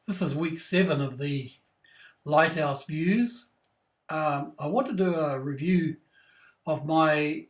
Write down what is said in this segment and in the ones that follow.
This is week 7 of the Lighthouse Views. I want to do a review of my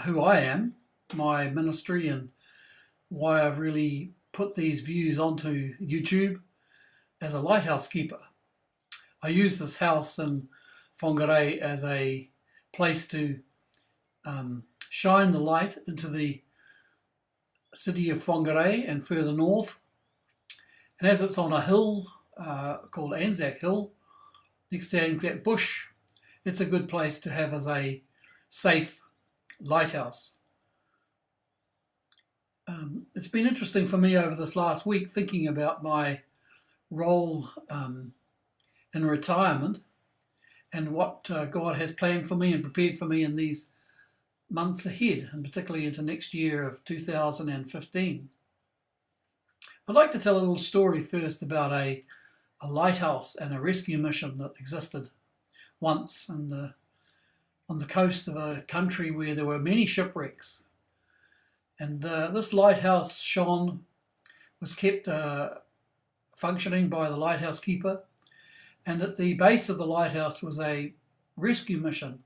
who I am, my ministry, and why I've really put these views onto YouTube as a lighthouse keeper. I use this house in Whangarei as a place to shine the light into the city of Whangarei and further north. And as it's on a hill called Anzac Hill, next to Anzac Bush, it's a good place to have as a safe lighthouse. It's been interesting for me over this last week thinking about my role in retirement and what God has planned for me and prepared for me in these months ahead, and particularly into next year of 2015. I'd like to tell a little story first about a lighthouse and a rescue mission that existed once on the coast of a country where there were many shipwrecks. And this lighthouse was kept functioning by the Lighthouse Keeper, and at the base of the lighthouse was a rescue mission.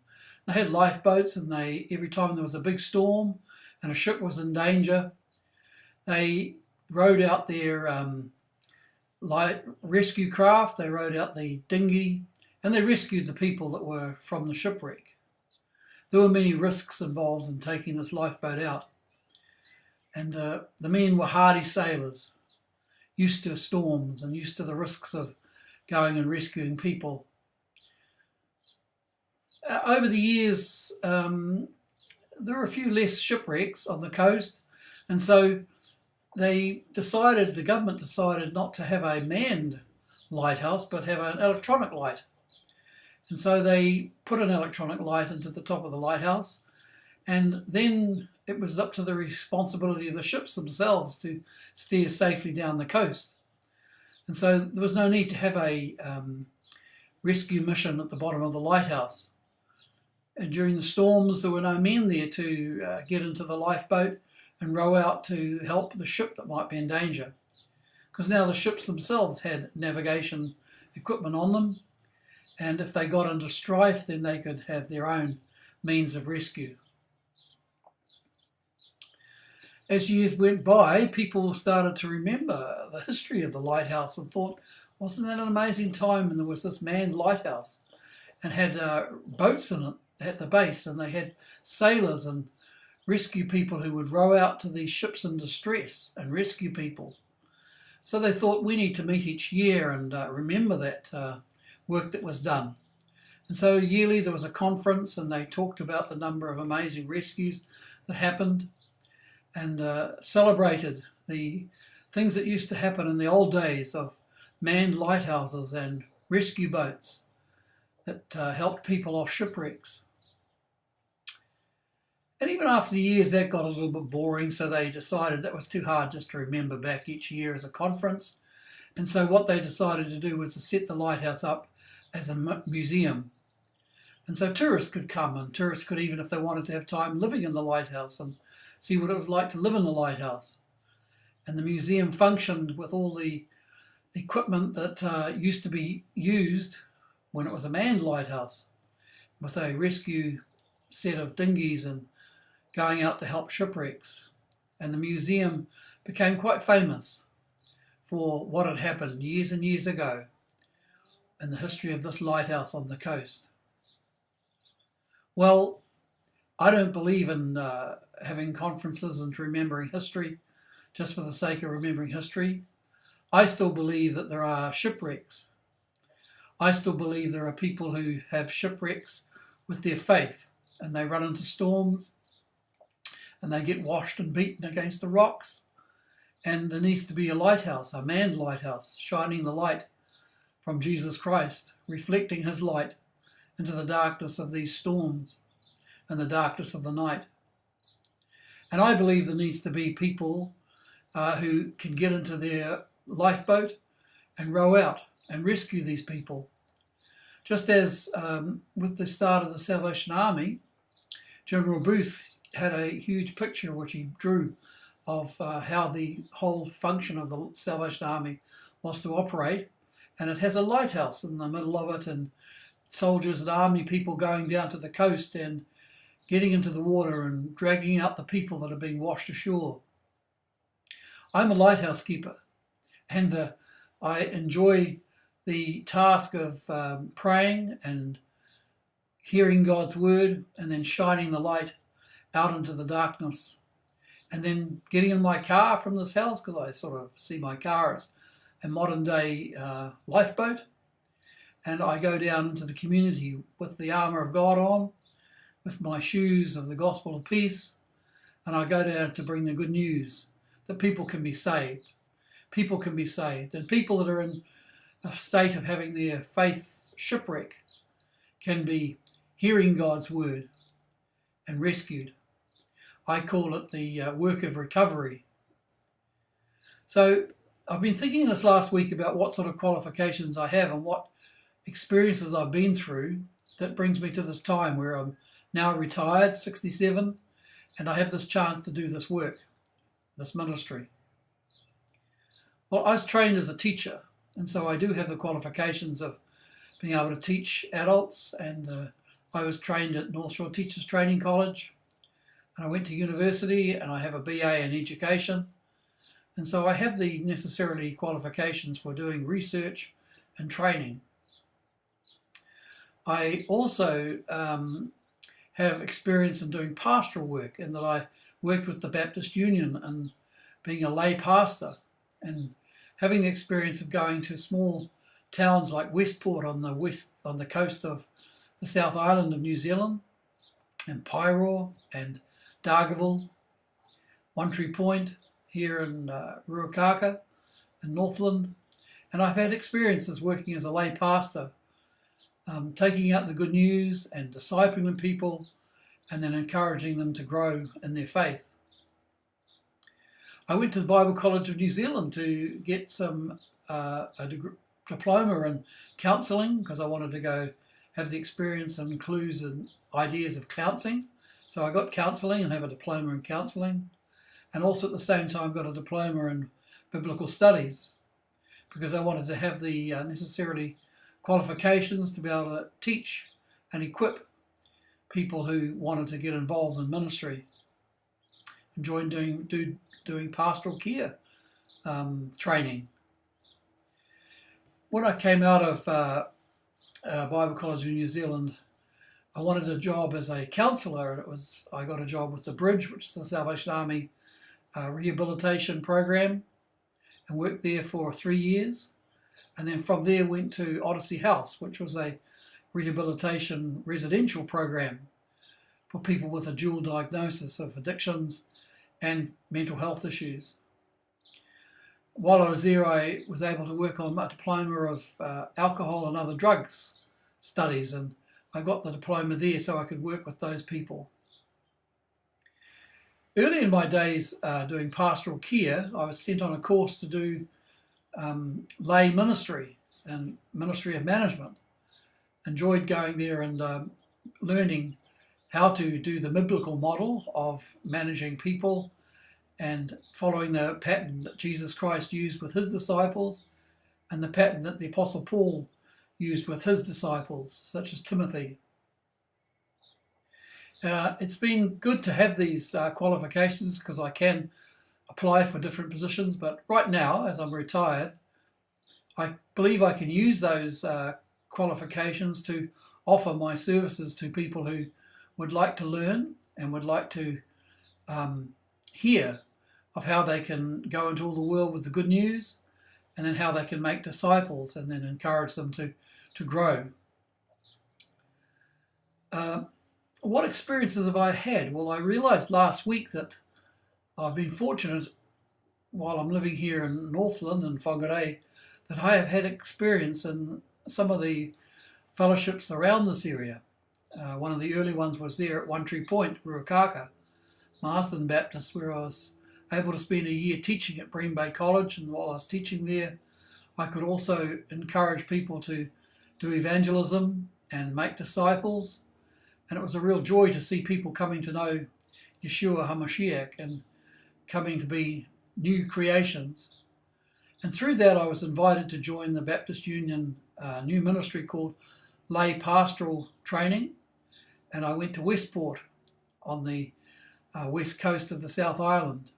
They had lifeboats, and every time there was a big storm and a ship was in danger, they rowed out their light rescue craft, they rowed out the dinghy, and they rescued the people that were from the shipwreck. There were many risks involved in taking this lifeboat out, and the men were hardy sailors, used to storms and used to the risks of going and rescuing people. Over the years, there were a few less shipwrecks on the coast, and so the government decided not to have a manned lighthouse, but have an electronic light. And so they put an electronic light into the top of the lighthouse, and then it was up to the responsibility of the ships themselves to steer safely down the coast. And so there was no need to have a rescue mission at the bottom of the lighthouse. And during the storms, there were no men there to get into the lifeboat and row out to help the ship that might be in danger. Because now the ships themselves had navigation equipment on them, and if they got into strife, then they could have their own means of rescue. As years went by, people started to remember the history of the lighthouse and thought, wasn't that an amazing time when there was this manned lighthouse and had boats in it at the base, and they had sailors and rescue people who would row out to these ships in distress and rescue people. So they thought, we need to meet each year and remember that work that was done. And so yearly there was a conference, and they talked about the number of amazing rescues that happened, and celebrated the things that used to happen in the old days of manned lighthouses and rescue boats that helped people off shipwrecks. And even after the years, that got a little bit boring, so they decided that was too hard just to remember back each year as a conference. And so what they decided to do was to set the lighthouse up as a museum. And so tourists could come, and tourists could, even if they wanted to have time living in the lighthouse, and see what it was like to live in the lighthouse. And the museum functioned with all the equipment that used to be used when it was a manned lighthouse, with a rescue set of dinghies and going out to help shipwrecks. And the museum became quite famous for what had happened years and years ago in the history of this lighthouse on the coast. Well, I don't believe in having conferences and remembering history just for the sake of remembering history. I still believe that there are shipwrecks. I still believe there are people who have shipwrecks with their faith, and they run into storms and they get washed and beaten against the rocks. And there needs to be a lighthouse, a manned lighthouse, shining the light from Jesus Christ, reflecting his light into the darkness of these storms and the darkness of the night. And I believe there needs to be people who can get into their lifeboat and row out and rescue these people. Just as with the start of the Salvation Army, General Booth had a huge picture which he drew of how the whole function of the Salvation Army was to operate. And it has a lighthouse in the middle of it, and soldiers and army people going down to the coast and getting into the water and dragging out the people that are being washed ashore. I'm a lighthouse keeper, and I enjoy the task of praying and hearing God's word and then shining the light out into the darkness, and then getting in my car from this house, because I sort of see my car as a modern day lifeboat, and I go down into the community with the armour of God on, with my shoes of the gospel of peace, and I go down to bring the good news that people can be saved. People can be saved, and people that are in a state of having their faith shipwreck can be hearing God's word and rescued. I call it the work of recovery. So I've been thinking this last week about what sort of qualifications I have and what experiences I've been through that brings me to this time where I'm now retired, 67, and I have this chance to do this work, this ministry. Well, I was trained as a teacher, and so I do have the qualifications of being able to teach adults, and I was trained at North Shore Teachers Training College, and I went to university, and I have a BA in education, and so I have the necessary qualifications for doing research and training. I also have experience in doing pastoral work, in that I worked with the Baptist Union and being a lay pastor, and having the experience of going to small towns like Westport on the coast of the South Island of New Zealand, and Pyro and Dargaville, One Tree Point here in Ruakaka and Northland, and I've had experiences working as a lay pastor, taking out the good news and discipling people, and then encouraging them to grow in their faith. I went to the Bible College of New Zealand to get a diploma in counselling, because I wanted to go have the experience and clues and ideas of counselling. So I got counselling and have a diploma in counselling, and also at the same time got a diploma in biblical studies, because I wanted to have the necessary qualifications to be able to teach and equip people who wanted to get involved in ministry. Enjoyed doing pastoral care training. When I came out of Bible College in New Zealand, I wanted a job as a counsellor, and I got a job with the Bridge, which is the Salvation Army rehabilitation program, and worked there for 3 years. And then from there went to Odyssey House, which was a rehabilitation residential program for people with a dual diagnosis of addictions and mental health issues. While I was there, I was able to work on a diploma of alcohol and other drugs studies, and I got the diploma there so I could work with those people. Early in my days doing pastoral care, I was sent on a course to do lay ministry and ministry of management. Enjoyed going there and learning how to do the biblical model of managing people and following the pattern that Jesus Christ used with his disciples, and the pattern that the Apostle Paul used with his disciples, such as Timothy. It's been good to have these qualifications, because I can apply for different positions, but right now, as I'm retired, I believe I can use those qualifications to offer my services to people who would like to learn and would like to hear of how they can go into all the world with the good news, and then how they can make disciples and then encourage them to grow. What experiences have I had? Well, I realised last week that I've been fortunate, while I'm living here in Northland and Whangarei, that I have had experience in some of the fellowships around this area. One of the early ones was there at One Tree Point, Ruakaka, Marsden Baptist, where I was able to spend a year teaching at Bream Bay College, and while I was teaching there, I could also encourage people to do evangelism and make disciples, and it was a real joy to see people coming to know Yeshua HaMashiach and coming to be new creations. And through that I was invited to join the Baptist Union new ministry called Lay Pastoral Training, and I went to Westport on the west coast of the South Island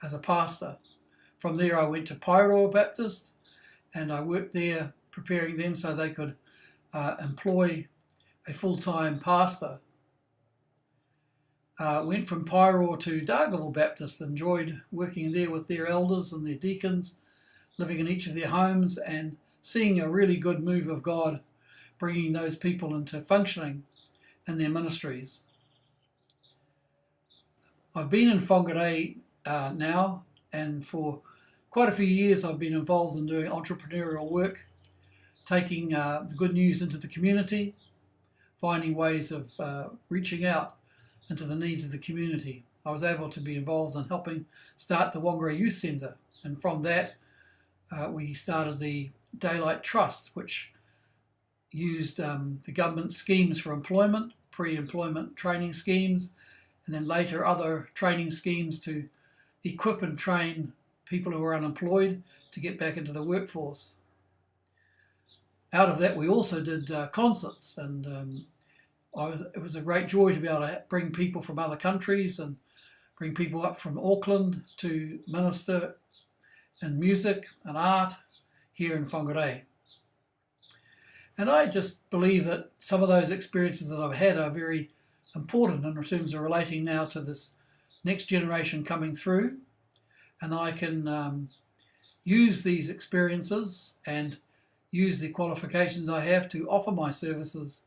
as a pastor. From there I went to Pyro Baptist, and I worked there preparing them so they could employ a full-time pastor. Went from Pyro to Dargaville Baptist, enjoyed working there with their elders and their deacons, living in each of their homes and seeing a really good move of God, bringing those people into functioning in their ministries. I've been in Whangarei now, and for quite a few years I've been involved in doing entrepreneurial work, taking the good news into the community, finding ways of reaching out into the needs of the community. I was able to be involved in helping start the Whangarei Youth Centre, and from that we started the Daylight Trust, which used the government schemes for employment, pre-employment training schemes, and then later other training schemes to equip and train people who are unemployed to get back into the workforce. Out of that we also did concerts, and it was a great joy to be able to bring people from other countries and bring people up from Auckland to minister in music and art here in Whangarei. And I just believe that some of those experiences that I've had are very important in terms of relating now to this next generation coming through, and I can use these experiences and use the qualifications I have to offer my services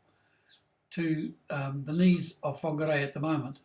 to the needs of Whangarei at the moment.